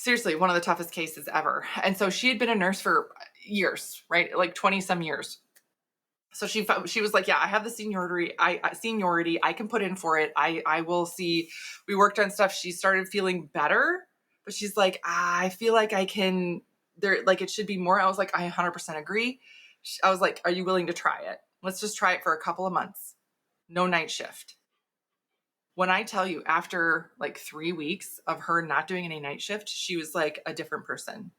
Seriously, one of the toughest cases ever. And so she had been a nurse for years, right? Like 20 some years. So she was like, yeah, I have the seniority. I can put in for it. I will see. We worked on stuff. She started feeling better, but she's like, I feel like I can there, like it should be more. I was like, I 100% agree. I was like, are you willing to try it? Let's just try it for a couple of months. No night shift. When I tell you, after like 3 weeks of her not doing any night shift, she was like a different person.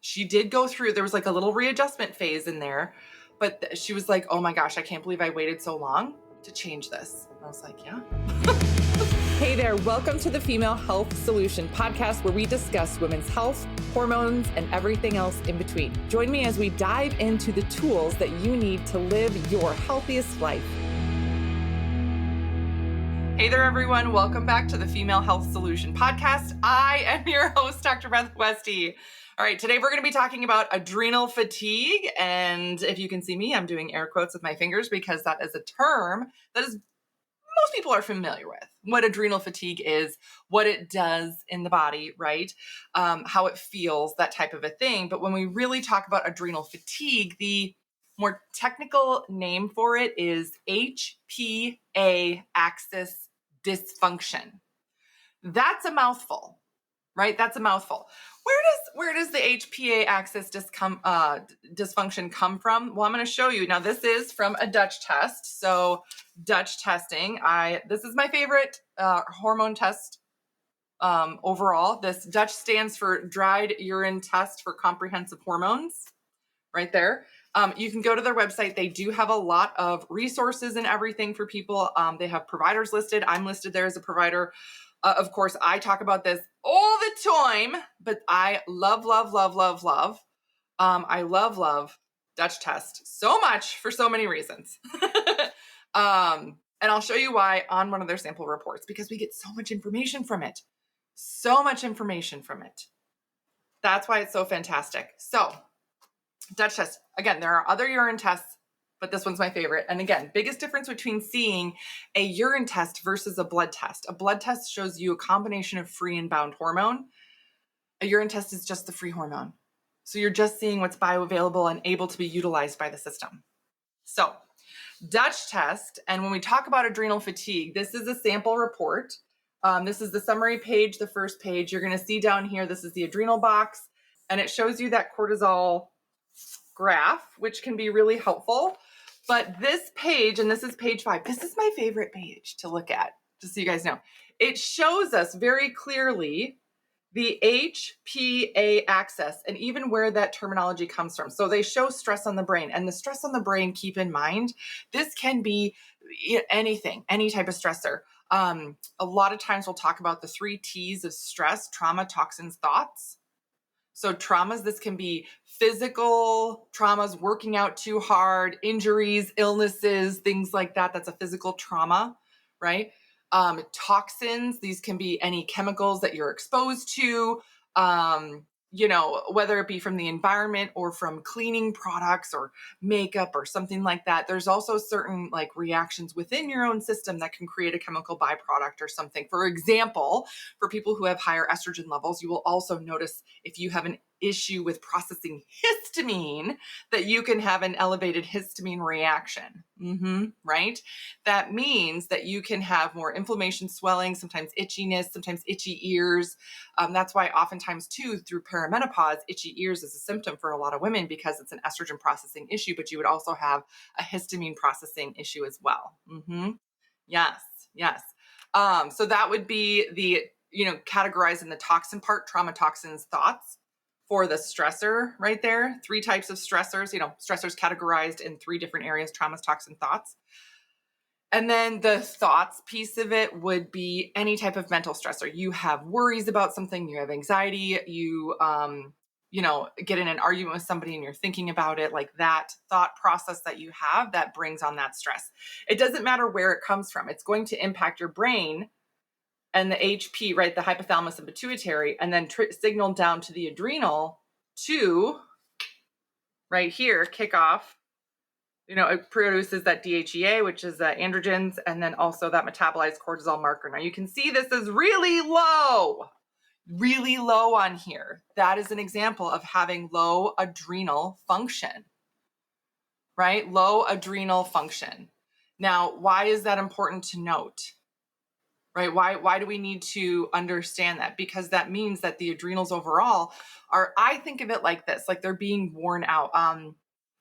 She did go through, there was like a little readjustment phase in there, but she was like, oh my gosh, I can't believe I waited so long to change this. And I was like, yeah. Hey there, welcome to the Female Health Solution podcast, where we discuss women's health, hormones, and everything else in between. Join me as we dive into the tools that you need to live your healthiest life. Hey there, everyone. Welcome back to the Female Health Solution podcast. I am your host, Dr. Beth Westy. All right, today we're going to be talking about adrenal fatigue. And if you can see me, I'm doing air quotes with my fingers because that is a term that is most people are familiar with. What adrenal fatigue is, what it does in the body, right? How it feels, that type of a thing. But when we really talk about adrenal fatigue, the more technical name for it is HPA axis dysfunction. That's a mouthful, right? That's a mouthful. Where does the HPA axis dysfunction come from? Well, I'm going to show you. Now, this is from a Dutch test. So Dutch testing, this is my favorite hormone test overall. This Dutch stands for Dried Urine Test for Comprehensive Hormones, right there. You can go to their website. They do have a lot of resources and everything for people. They have providers listed. I'm listed there as a provider. Of course, I talk about this all the time, but I love Dutch Test so much for so many reasons. And I'll show you why on one of their sample reports, because we get so much information from it. That's why it's so fantastic. So Dutch test. Again, there are other urine tests, but this one's my favorite. And again, biggest difference between seeing a urine test versus a blood test. A blood test shows you a combination of free and bound hormone. A urine test is just the free hormone. So you're just seeing what's bioavailable and able to be utilized by the system. So Dutch test. And when we talk about adrenal fatigue, this is a sample report. This is the summary page, the first page. You're going to see down here, this is the adrenal box, and it shows you that cortisol graph, which can be really helpful. But this page, and this is page 5, this is my favorite page to look at, just so you guys know. It shows us very clearly the HPA axis and even where that terminology comes from. So they show stress on the brain, and the stress on the brain, keep in mind, this can be anything, any type of stressor. A lot of times we'll talk about the 3 T's of stress: trauma, toxins, thoughts. So traumas, this can be physical traumas, working out too hard, injuries, illnesses, things like that. That's a physical trauma, right? Toxins, these can be any chemicals that you're exposed to, whether it be from the environment or from cleaning products or makeup or something like that. There's also certain like reactions within your own system that can create a chemical byproduct or something. For example, for people who have higher estrogen levels, you will also notice if you have an issue with processing histamine, that you can have an elevated histamine reaction, right? That means that you can have more inflammation, swelling, sometimes itchiness, sometimes itchy ears. That's why oftentimes too, through perimenopause, itchy ears is a symptom for a lot of women because it's an estrogen processing issue, but you would also have a histamine processing issue as well. Yes. So that would be the, categorized in the toxin part: trauma, toxins, thoughts. For the stressor right there, 3 types of stressors, stressors categorized in 3 different areas: traumas, toxin, thoughts. And then the thoughts piece of it would be any type of mental stressor. You have worries about something, you have anxiety, you get in an argument with somebody and you're thinking about it, like that thought process that you have that brings on that stress. It doesn't matter where it comes from. It's going to impact your brain and the HP, right, the hypothalamus and pituitary, and then signal down to the adrenal to right here kick off It produces that DHEA, which is androgens, and then also that metabolized cortisol marker. Now you can see this is really low on here. That is an example of having low adrenal function, right? Low adrenal function. Now, why is that important to note? Right? Why do we need to understand that? Because that means that the adrenals overall I think of it like this, like they're being worn out.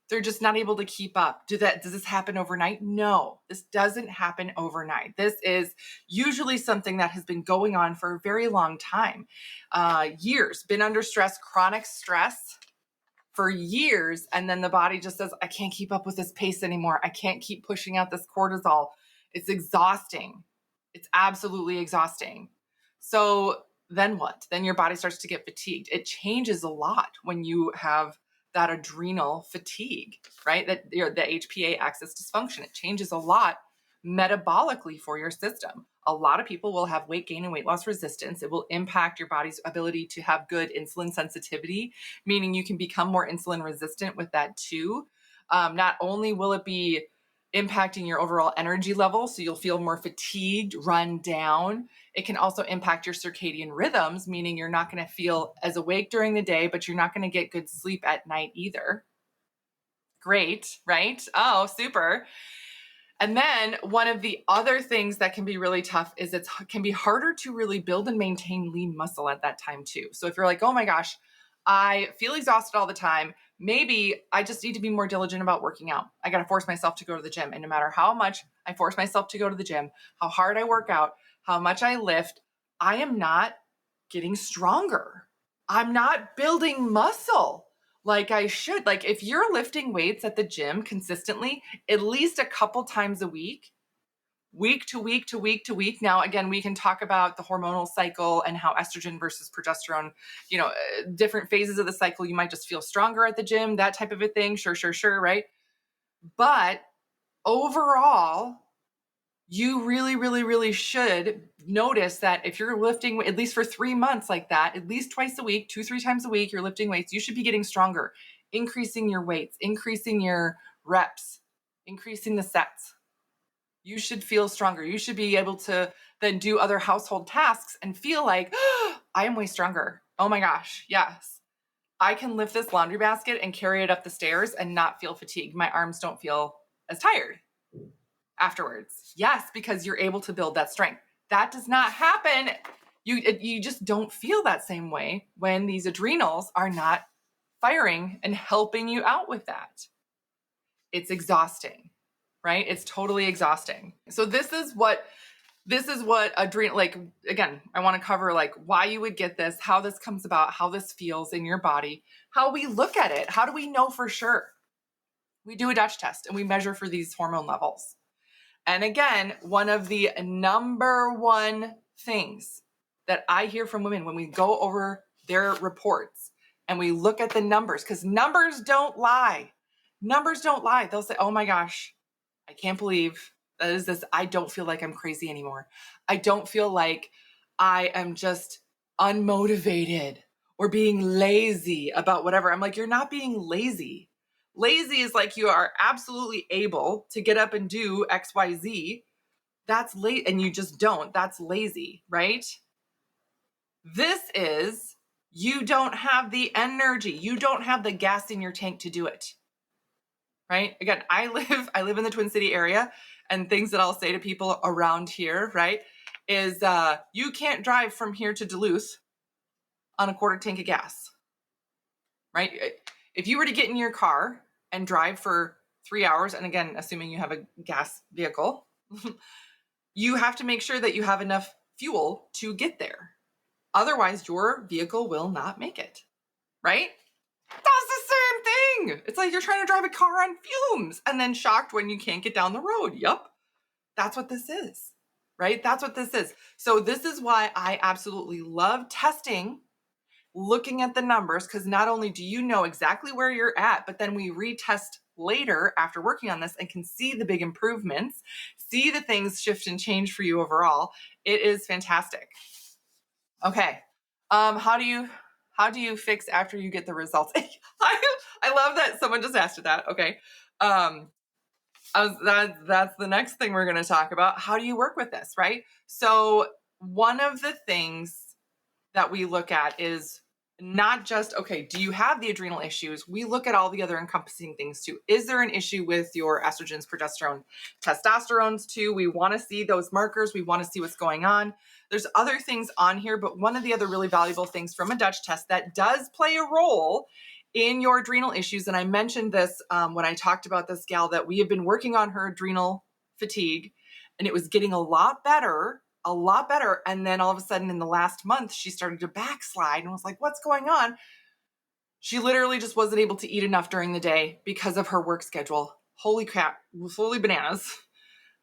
They're just not able to keep up. Does this happen overnight? No, this doesn't happen overnight. This is usually something that has been going on for a very long time, years, been under stress, chronic stress for years. And then the body just says, I can't keep up with this pace anymore. I can't keep pushing out this cortisol. It's exhausting. It's absolutely exhausting. So then what? Then your body starts to get fatigued. It changes a lot when you have that adrenal fatigue, right? That the HPA axis dysfunction. It changes a lot metabolically for your system. A lot of people will have weight gain and weight loss resistance. It will impact your body's ability to have good insulin sensitivity, meaning you can become more insulin resistant with that too. Not only will it be impacting your overall energy level, so you'll feel more fatigued, run down. It can also impact your circadian rhythms, meaning you're not going to feel as awake during the day, but you're not going to get good sleep at night either. Great, right? Oh, super. And then one of the other things that can be really tough is it can be harder to really build and maintain lean muscle at that time too. So if you're like, oh my gosh, I feel exhausted all the time, maybe I just need to be more diligent about working out. I got to force myself to go to the gym. And no matter how much I force myself to go to the gym, how hard I work out, how much I lift, I am not getting stronger. I'm not building muscle like I should. Like if you're lifting weights at the gym consistently, at least a couple times a week to week to week to week. Now, again, we can talk about the hormonal cycle and how estrogen versus progesterone, different phases of the cycle, you might just feel stronger at the gym, that type of a thing. Sure, right? But overall, you really, really, really should notice that if you're lifting, at least for 3 months like that, at least twice a week, 2-3 times a week, you're lifting weights, you should be getting stronger, increasing your weights, increasing your reps, increasing the sets. You should feel stronger. You should be able to then do other household tasks and feel like, oh, I am way stronger. Oh my gosh, yes. I can lift this laundry basket and carry it up the stairs and not feel fatigued. My arms don't feel as tired afterwards. Yes, because you're able to build that strength. That does not happen. You just don't feel that same way when these adrenals are not firing and helping you out with that. It's exhausting, right? It's totally exhausting. So this is what adrenal, like, again, I want to cover like why you would get this, how this comes about, how this feels in your body, how we look at it. How do we know for sure? We do a Dutch test and we measure for these hormone levels. And again, one of the number one things that I hear from women when we go over their reports and we look at the numbers, because numbers don't lie. Numbers don't lie. They'll say, oh my gosh, I can't believe that is this. I don't feel like I'm crazy anymore. I don't feel like I am just unmotivated or being lazy about whatever. I'm like, you're not being lazy. Lazy is like you are absolutely able to get up and do XYZ. That's late, and you just don't. That's lazy, right? This is you don't have the energy. You don't have the gas in your tank to do it. Right? Again, I live in the Twin City area, and things that I'll say to people around here, right, is you can't drive from here to Duluth on a quarter tank of gas. Right? If you were to get in your car and drive for 3 hours, and again, assuming you have a gas vehicle, you have to make sure that you have enough fuel to get there. Otherwise, your vehicle will not make it, right? That's the same thing. It's like you're trying to drive a car on fumes and then shocked when you can't get down the road. Yup. That's what this is, right? That's what this is. So this is why I absolutely love testing, looking at the numbers, because not only do you know exactly where you're at, but then we retest later after working on this and can see the big improvements, see the things shift and change for you overall. It is fantastic. Okay. How do you fix after you get the results? I love that someone just asked that. Okay. That's the next thing we're going to talk about. How do you work with this, right? So one of the things that we look at is not just, okay, do you have the adrenal issues? We look at all the other encompassing things too. Is there an issue with your estrogens, progesterone, testosterones too? We want to see those markers. We want to see what's going on. There's other things on here, but one of the other really valuable things from a Dutch test that does play a role in your adrenal issues, and I mentioned this when I talked about this gal that we have been working on her adrenal fatigue, and it was getting a lot better. And then all of a sudden in the last month, she started to backslide and was like, what's going on? She literally just wasn't able to eat enough during the day because of her work schedule. Holy crap, holy bananas.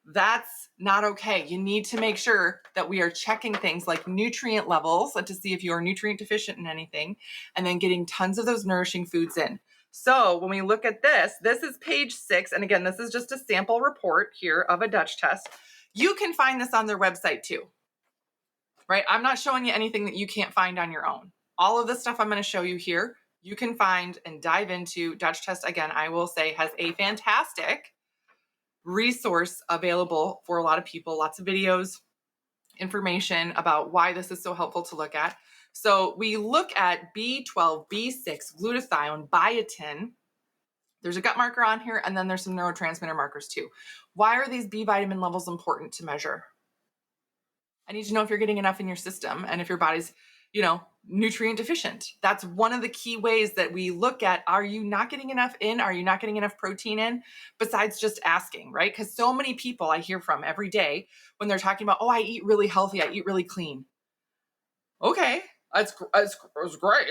That's not okay. You need to make sure that we are checking things like nutrient levels to see if you are nutrient deficient in anything, and then getting tons of those nourishing foods in. So when we look at this is page 6. And again, this is just a sample report here of a Dutch test. You can find this on their website too, right? I'm not showing you anything that you can't find on your own. All of the stuff I'm going to show you here, you can find and dive into. Dutch Test, again, I will say, has a fantastic resource available for a lot of people, lots of videos, information about why this is so helpful to look at. So we look at B12, B6, glutathione, biotin. There's a gut marker on here, and then there's some neurotransmitter markers too. Why are these B vitamin levels important to measure? I need to know if you're getting enough in your system and if your body's, nutrient deficient. That's one of the key ways that we look at, are you not getting enough in? Are you not getting enough protein in? Besides just asking, right? Because so many people I hear from every day when they're talking about, oh, I eat really healthy, I eat really clean. Okay, that's great.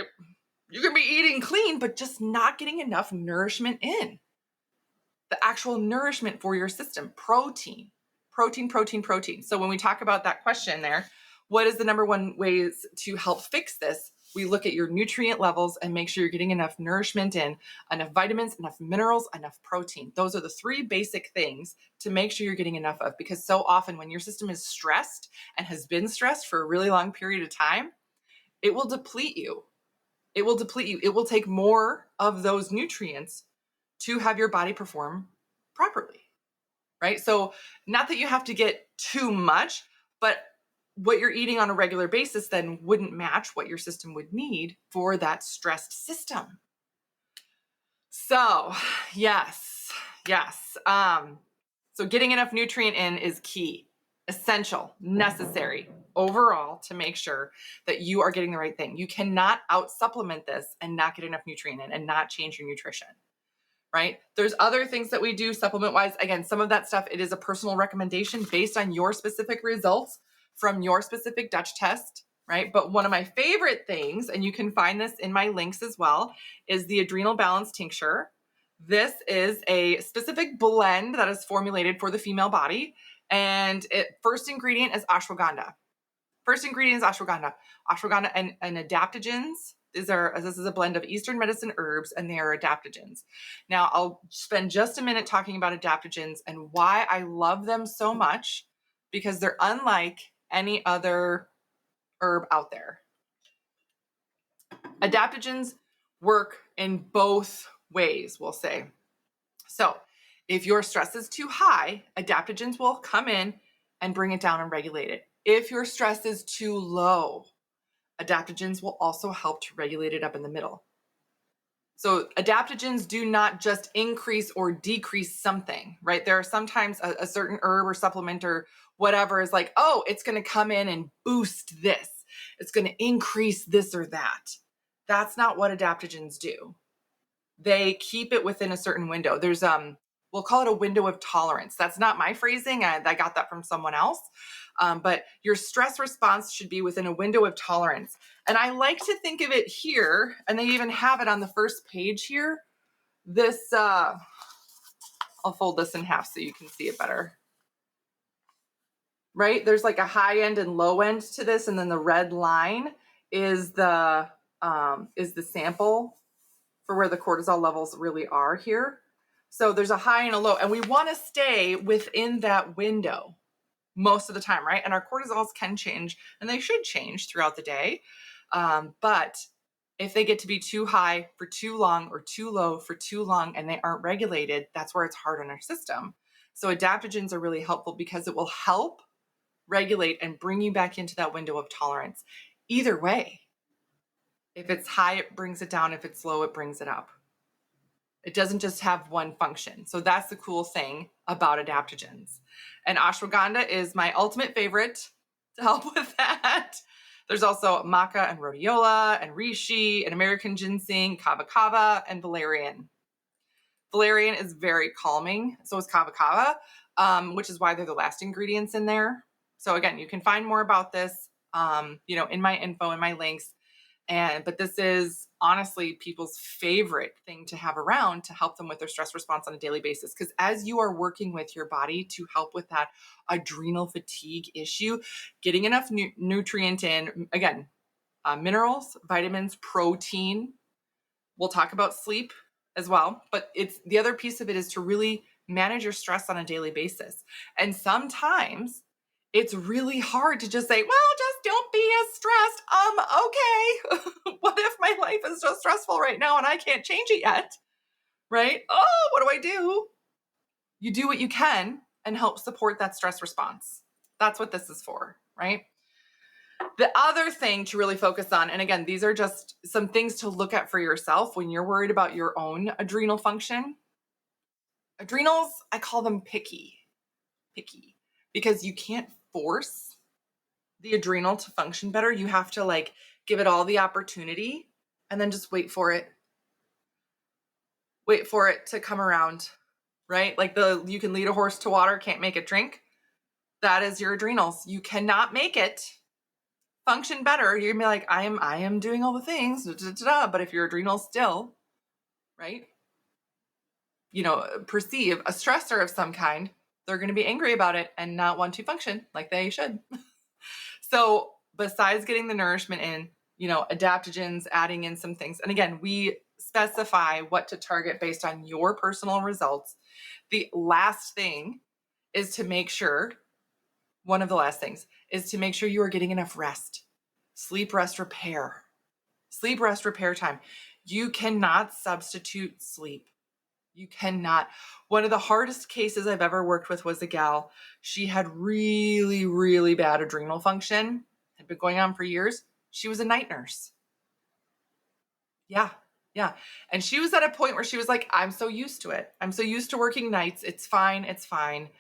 You can be eating clean, but just not getting enough nourishment in. The actual nourishment for your system, protein. So when we talk about that question there, what is the number one ways to help fix this? We look at your nutrient levels and make sure you're getting enough nourishment in, enough vitamins, enough minerals, enough protein. Those are the 3 basic things to make sure you're getting enough of, because so often when your system is stressed and has been stressed for a really long period of time, it will deplete you. It will take more of those nutrients to have your body perform properly, right? So not that you have to get too much, but what you're eating on a regular basis then wouldn't match what your system would need for that stressed system. So yes. So getting enough nutrient in is key, essential, necessary overall to make sure that you are getting the right thing. You cannot out supplement this and not get enough nutrient in and not change your nutrition. Right? There's other things that we do supplement wise. Again, some of that stuff, it is a personal recommendation based on your specific results from your specific Dutch test, right? But one of my favorite things, and you can find this in my links as well, is the Adrenal Balance Tincture. This is a specific blend that is formulated for the female body. And first ingredient is ashwagandha. Ashwagandha and adaptogens. This is a blend of Eastern medicine herbs, and they are adaptogens. Now, I'll spend just a minute talking about adaptogens and why I love them so much, because they're unlike any other herb out there. Adaptogens work in both ways, we'll say. So if your stress is too high, adaptogens will come in and bring it down and regulate it. If your stress is too low, adaptogens will also help to regulate it up in the middle. So adaptogens do not just increase or decrease something, right? There are sometimes a certain herb or supplement or whatever is like, oh, it's going to come in and boost this. It's going to increase this or that. That's not what adaptogens do. They keep it within a certain window. There's we'll call it a window of tolerance. That's not my phrasing. I got that from someone else. But your stress response should be within a window of tolerance. And I like to think of it here, and they even have it on the first page here. This, I'll fold this in half so you can see it better. Right? There's like a high end and low end to this, and then the red line is the sample for where the cortisol levels really are here. So there's a high and a low, and we want to stay within that window most of the time, right? And our cortisols can change, and they should change throughout the day. But if they get to be too high for too long or too low for too long and they aren't regulated, that's where it's hard on our system. So adaptogens are really helpful because it will help regulate and bring you back into that window of tolerance. Either way, if it's high, it brings it down. If it's low, it brings it up. It doesn't just have one function. So that's the cool thing about adaptogens. And ashwagandha is my ultimate favorite to help with that. There's also maca and rhodiola and reishi and American ginseng, kava kava, and valerian. Valerian is very calming. So is kava kava, which is why they're the last ingredients in there. So again, you can find more about this, in my info and my links. But this is honestly people's favorite thing to have around to help them with their stress response on a daily basis. Because as you are working with your body to help with that adrenal fatigue issue, getting enough nutrient in, again, minerals, vitamins, protein. We'll talk about sleep as well, but it's the other piece of it is to really manage your stress on a daily basis. And sometimes it's really hard to just say, well, just don't be as stressed. Okay. What if my life is so stressful right now and I can't change it yet? Right? Oh, what do I do? You do what you can and help support that stress response. That's what this is for, right? The other thing to really focus on, and again, these are just some things to look at for yourself when you're worried about your own adrenal function. Adrenals, I call them picky, because you can't force the adrenal to function better. You have to give it all the opportunity and then just wait for it to come around, right? You can lead a horse to water, can't make it drink. That is your adrenals. You cannot make it function better. You're gonna be like, I am doing all the things, but if your adrenals still, right, perceive a stressor of some kind, they're going to be angry about it and not want to function like they should. So besides getting the nourishment in, adaptogens, adding in some things, and again, we specify what to target based on your personal results. The last thing is to make sure, one of the last things is to make sure you are getting enough rest. Sleep, rest, repair. Sleep, rest, repair time. You cannot substitute sleep. You cannot. One of the hardest cases I've ever worked with was a gal. She had really, really bad adrenal function. Had been going on for years. She was a night nurse. Yeah. Yeah. And she was at a point where she was like, I'm so used to it. I'm so used to working nights. It's fine. It's fine.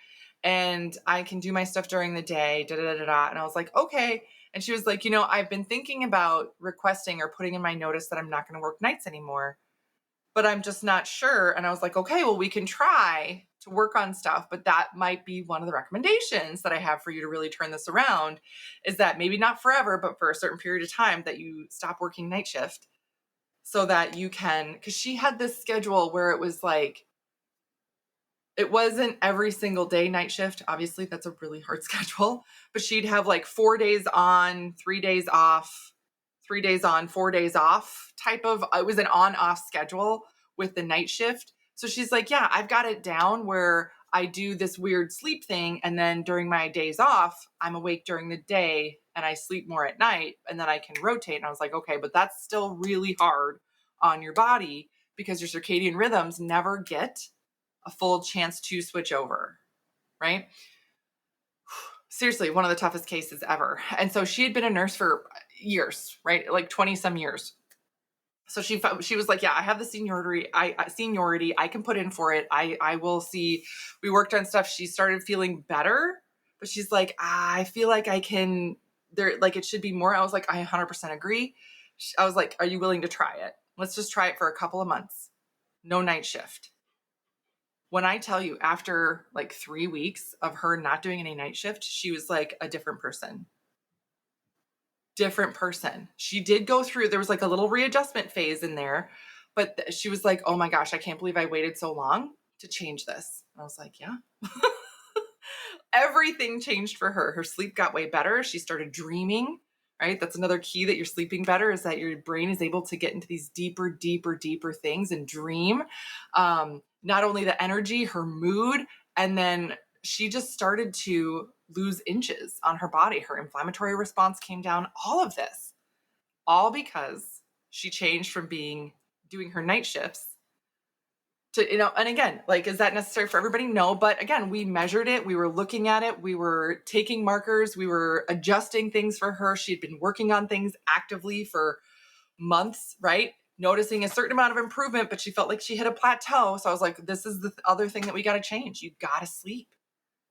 And I can do my stuff during the day. Da, da, da, da, da. And I was like, okay. And she was like, I've been thinking about requesting or putting in my notice that I'm not going to work nights anymore, but I'm just not sure. And I was like, okay, well, we can try to work on stuff, but that might be one of the recommendations that I have for you to really turn this around, is that maybe not forever, but for a certain period of time that you stop working night shift so that you can, because she had this schedule where it was like, it wasn't every single day night shift. Obviously, that's a really hard schedule, but she'd have 4 days on, 3 days off, 3 days on, 4 days off type of, it was an on-off schedule with the night shift. So she's like, yeah, I've got it down where I do this weird sleep thing. And then during my days off, I'm awake during the day and I sleep more at night, and then I can rotate. And I was like, okay, but that's still really hard on your body because your circadian rhythms never get a full chance to switch over, right? Seriously, one of the toughest cases ever. And so she had been a nurse for years, right? 20 some years. So she was like, yeah, I have the seniority. I can put in for it. I will see. We worked on stuff. She started feeling better, but she's like, I feel like I can, it should be more. I was like, I 100% agree. I was like, are you willing to try it? Let's just try it for a couple of months. No night shift. When I tell you, after 3 weeks of her not doing any night shift, she was like a different person. She did go through, there was a little readjustment phase in there, but she was like, oh my gosh, I can't believe I waited so long to change this. And I was like, yeah. Everything changed for her. Her sleep got way better. She started dreaming, right? That's another key that you're sleeping better, is that your brain is able to get into these deeper, deeper, deeper things and dream. Not only the energy, her mood, and then she just started to lose inches on her body. Her inflammatory response came down, all of this, all because she changed from doing her night shifts And again, like, is that necessary for everybody? No. But again, we measured it. We were looking at it. We were taking markers. We were adjusting things for her. She'd been working on things actively for months, right? Noticing a certain amount of improvement, but she felt like she hit a plateau. So I was like, this is the other thing that we got to change. You got to sleep.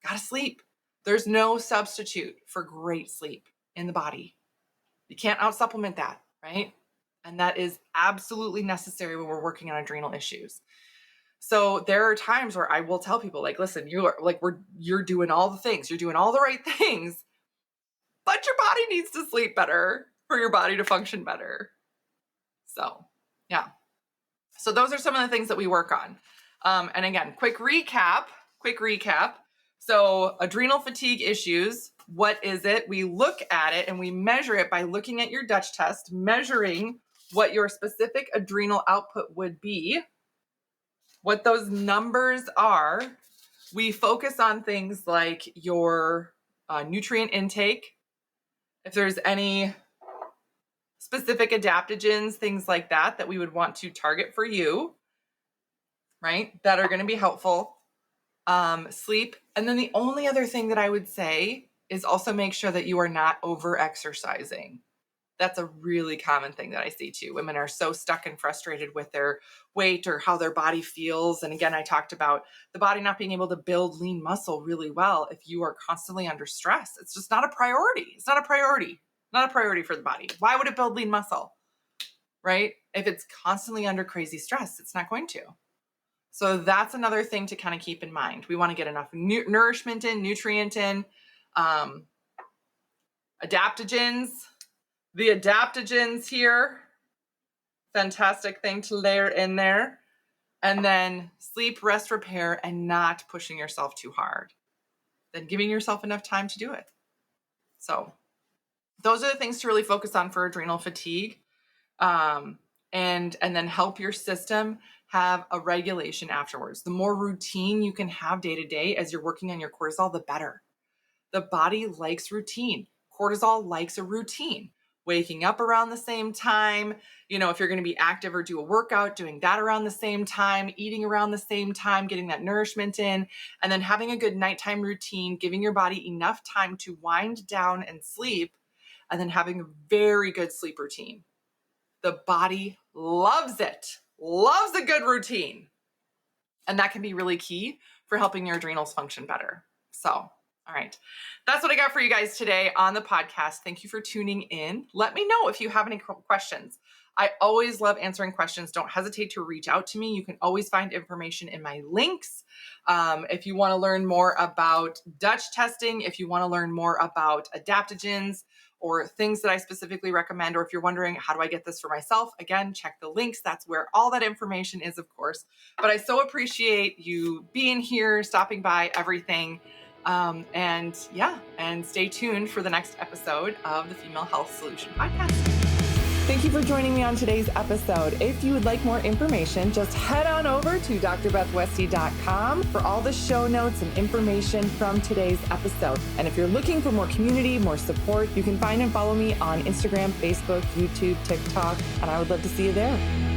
Got to sleep. There's no substitute for great sleep in the body. You can't out supplement that, right? And that is absolutely necessary when we're working on adrenal issues. So there are times where I will tell people, like, listen, you're doing all the things, you're doing all the right things, but your body needs to sleep better for your body to function better. So, yeah. So those are some of the things that we work on. And again, quick recap. So adrenal fatigue issues, what is it? We look at it and we measure it by looking at your Dutch test, measuring what your specific adrenal output would be, what those numbers are. We focus on things like your nutrient intake, if there's any specific adaptogens, things like that we would want to target for you, right? That are going to be helpful. Sleep. And then the only other thing that I would say is also make sure that you are not over-exercising. That's a really common thing that I see too. Women are so stuck and frustrated with their weight or how their body feels. And again, I talked about the body not being able to build lean muscle really well if you are constantly under stress. It's just not a priority. It's not a priority. Not a priority for the body. Why would it build lean muscle, right? If it's constantly under crazy stress, it's not going to. So that's another thing to kind of keep in mind. We want to get enough nourishment in, nutrient in, adaptogens. The adaptogens here, fantastic thing to layer in there. And then sleep, rest, repair, and not pushing yourself too hard. Then giving yourself enough time to do it. So those are the things to really focus on for adrenal fatigue. And then help your system have a regulation afterwards. The more routine you can have day to day as you're working on your cortisol, the better. The body likes routine. Cortisol likes a routine. Waking up around the same time, if you're going to be active or do a workout, doing that around the same time, eating around the same time, getting that nourishment in, and then having a good nighttime routine, giving your body enough time to wind down and sleep, and then having a very good sleep routine. The body loves it, loves a good routine. And that can be really key for helping your adrenals function better. So, all right. That's what I got for you guys today on the podcast. Thank you for tuning in. Let me know if you have any questions. I always love answering questions. Don't hesitate to reach out to me. You can always find information in my links. If you want to learn more about Dutch testing, if you want to learn more about adaptogens or things that I specifically recommend, or if you're wondering, how do I get this for myself? Again, check the links. That's where all that information is, of course. But I so appreciate you being here, stopping by, everything. And stay tuned for the next episode of the Female Health Solution Podcast. Thank you for joining me on today's episode. If you would like more information, just head on over to drbethwesty.com for all the show notes and information from today's episode. And if you're looking for more community, more support, you can find and follow me on Instagram, Facebook, YouTube, TikTok, and I would love to see you there.